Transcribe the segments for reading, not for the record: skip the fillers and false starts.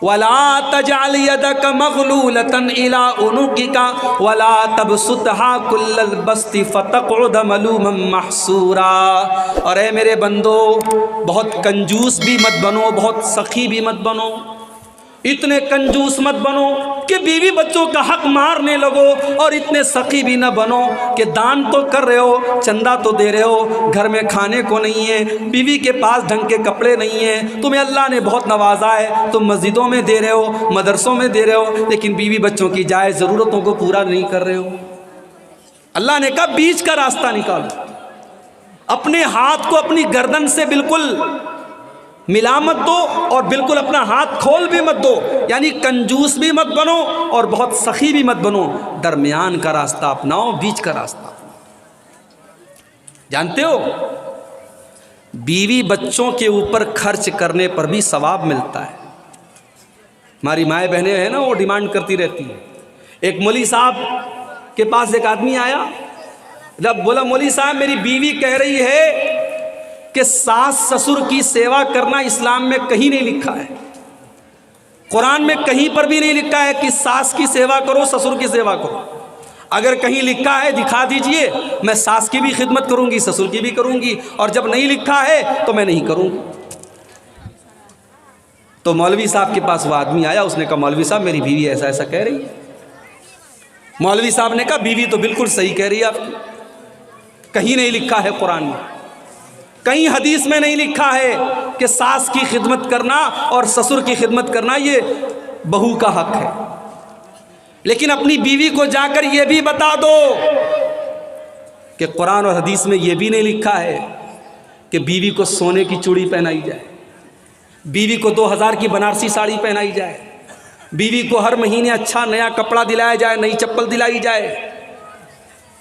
ولا تجعل يدك مغلولة إلى عنقك ولا تبسطها كل البسط فتقعد ملوما محسورا۔ اور اے میرے بندو، بہت کنجوس بھی مت بنو، بہت سخی بھی مت بنو، اتنے کنجوس مت بنو کہ بیوی بچوں کا حق مارنے لگو، اور اتنے سخی بھی نہ بنو کہ دان تو کر رہے ہو، چندہ تو دے رہے ہو، گھر میں کھانے کو نہیں ہے، بیوی کے پاس ڈھنگ کے کپڑے نہیں ہیں، تمہیں اللہ نے بہت نوازا ہے، تم مسجدوں میں دے رہے ہو، مدرسوں میں دے رہے ہو، لیکن بیوی بچوں کی جائز ضرورتوں کو پورا نہیں کر رہے ہو۔ اللہ نے کہا بیچ کا راستہ نکالو، اپنے ہاتھ کو اپنی گردن سے بالکل ملا مت دو، اور بالکل اپنا ہاتھ کھول بھی مت دو، یعنی کنجوس بھی مت بنو اور بہت سخی بھی مت بنو، درمیان کا راستہ اپناؤ، بیچ کا راستہ۔ جانتے ہو بیوی بچوں کے اوپر خرچ کرنے پر بھی ثواب ملتا ہے۔ ہماری مائیں بہنیں ہیں نا، وہ ڈیمانڈ کرتی رہتی ہیں۔ ایک مولوی صاحب کے پاس ایک آدمی آیا، جب بولا مولوی صاحب میری بیوی کہہ رہی ہے کہ ساس سسر کی سیوا کرنا اسلام میں کہیں نہیں لکھا ہے، قرآن میں کہیں پر بھی نہیں لکھا ہے کہ ساس کی سیوا کرو سسر کی سیوا کرو۔ اگر کہیں لکھا ہے دکھا دیجئے، میں ساس کی بھی خدمت کروں گی سسر کی بھی کروں گی، اور جب نہیں لکھا ہے تو میں نہیں کروں گی۔ تو مولوی صاحب کے پاس وہ آدمی آیا، اس نے کہا مولوی صاحب میری بیوی ایسا ایسا کہہ رہی ہے۔ مولوی صاحب نے کہا بیوی تو بالکل صحیح کہہ رہی ہے آپ کی، کہیں نہیں لکھا ہے قرآن میں، کہیں حدیث میں نہیں لکھا ہے کہ ساس کی خدمت کرنا اور سسر کی خدمت کرنا یہ بہو کا حق ہے، لیکن اپنی بیوی کو جا کر یہ بھی بتا دو کہ قرآن اور حدیث میں یہ بھی نہیں لکھا ہے کہ بیوی کو سونے کی چوڑی پہنائی جائے، بیوی کو 2000 کی بنارسی ساڑی پہنائی جائے، بیوی کو ہر مہینے اچھا نیا کپڑا دلایا جائے، نئی چپل دلائی جائے۔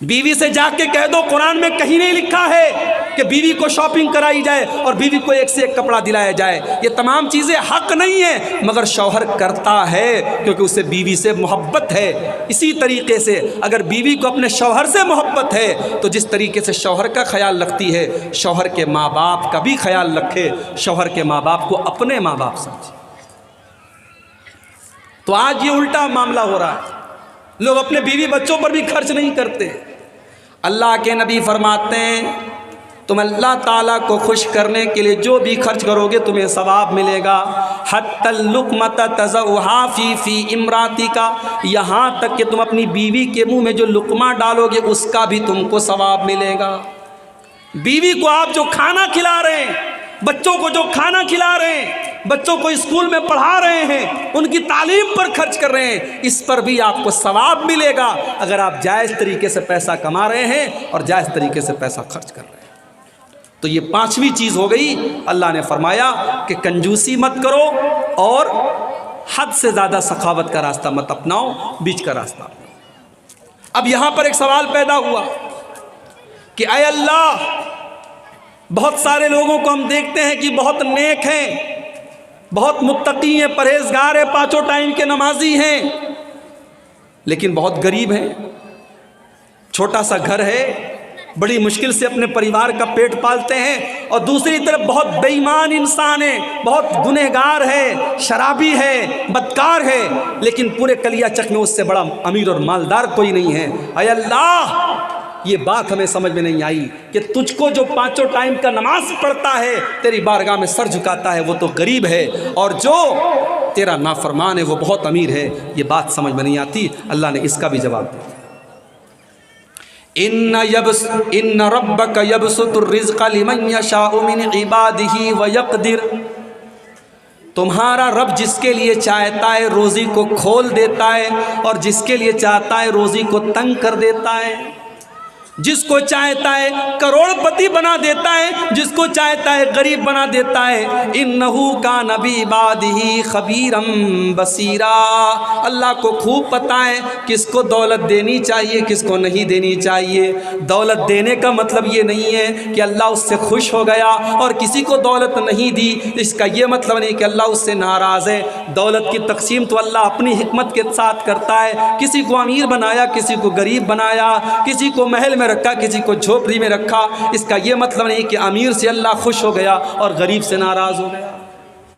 بیوی سے جا کے کہہ دو قرآن میں کہیں نہیں لکھا ہے کہ بیوی کو شاپنگ کرائی جائے اور بیوی کو ایک سے ایک کپڑا دلایا جائے۔ یہ تمام چیزیں حق نہیں ہیں، مگر شوہر کرتا ہے کیونکہ اسے بیوی سے محبت ہے۔ اسی طریقے سے اگر بیوی کو اپنے شوہر سے محبت ہے تو جس طریقے سے شوہر کا خیال رکھتی ہے، شوہر کے ماں باپ کا بھی خیال رکھے، شوہر کے ماں باپ کو اپنے ماں باپ سمجھے۔ تو آج یہ الٹا معاملہ ہو رہا ہے، لوگ اپنے بیوی بچوں پر بھی خرچ نہیں کرتے۔ اللہ کے نبی فرماتے ہیں تم اللہ تعالیٰ کو خوش کرنے کے لیے جو بھی خرچ کرو گے تمہیں ثواب ملے گا۔ حتی اللقمۃ تضعها فی امراتک، یہاں تک کہ تم اپنی بیوی کے منہ میں جو لقمہ ڈالو گے اس کا بھی تم کو ثواب ملے گا۔ بیوی کو آپ جو کھانا کھلا رہے ہیں، بچوں کو جو کھانا کھلا رہے ہیں، بچوں کو اسکول میں پڑھا رہے ہیں، ان کی تعلیم پر خرچ کر رہے ہیں، اس پر بھی آپ کو ثواب ملے گا اگر آپ جائز طریقے سے پیسہ کما رہے ہیں اور جائز طریقے سے پیسہ خرچ کر رہے ہیں۔ تو یہ 5ویں چیز ہو گئی، اللہ نے فرمایا کہ کنجوسی مت کرو اور حد سے زیادہ سخاوت کا راستہ مت اپناؤ، بیچ کا راستہ اپناؤ۔ اب یہاں پر ایک سوال پیدا ہوا کہ اے اللہ، بہت سارے لوگوں کو ہم دیکھتے ہیں کہ بہت نیک ہیں، بہت متقی ہیں، پرہیزگار ہیں، 5 ٹائم کے نمازی ہیں، لیکن بہت غریب ہیں، چھوٹا سا گھر ہے، بڑی مشکل سے اپنے پریوار کا پیٹ پالتے ہیں، اور دوسری طرف بہت بے ایمان انسان ہے، بہت گنہگار ہے، شرابی ہے، بدکار ہے، لیکن پورے کلیا چک میں اس سے بڑا امیر اور مالدار کوئی نہیں ہے۔ اے اللہ، یہ بات ہمیں سمجھ میں نہیں آئی کہ تجھ کو جو 5 ٹائم کا نماز پڑھتا ہے، تیری بارگاہ میں سر جھکاتا ہے، وہ تو غریب ہے، اور جو تیرا نافرمان ہے وہ بہت امیر ہے۔ یہ بات سمجھ میں نہیں آتی۔ اللہ نے اس کا بھی جواب دیا، ان ربک یبسط الرزق لمن یشاء من عبادہ ویقدر، تمہارا رب جس کے لیے چاہتا ہے روزی کو کھول دیتا ہے، اور جس کے لیے چاہتا ہے روزی کو تنگ کر دیتا ہے، جس کو چاہتا ہے کروڑ پتی بنا دیتا ہے، جس کو چاہتا ہے غریب بنا دیتا ہے۔ انہو کان بعبادہ خبیرا بصیرا، اللہ کو خوب پتہ ہے کس کو دولت دینی چاہیے کس کو نہیں دینی چاہیے۔ دولت دینے کا مطلب یہ نہیں ہے کہ اللہ اس سے خوش ہو گیا، اور کسی کو دولت نہیں دی اس کا یہ مطلب نہیں کہ اللہ اس سے ناراض ہے۔ دولت کی تقسیم تو اللہ اپنی حکمت کے ساتھ کرتا ہے، کسی کو امیر بنایا، کسی کو غریب بنایا، کسی کو محل میں رکھا، کسی کو جھوپڑی میں رکھا۔ اس کا یہ مطلب نہیں کہ امیر سے اللہ خوش ہو گیا اور غریب سے ناراض ہو گیا۔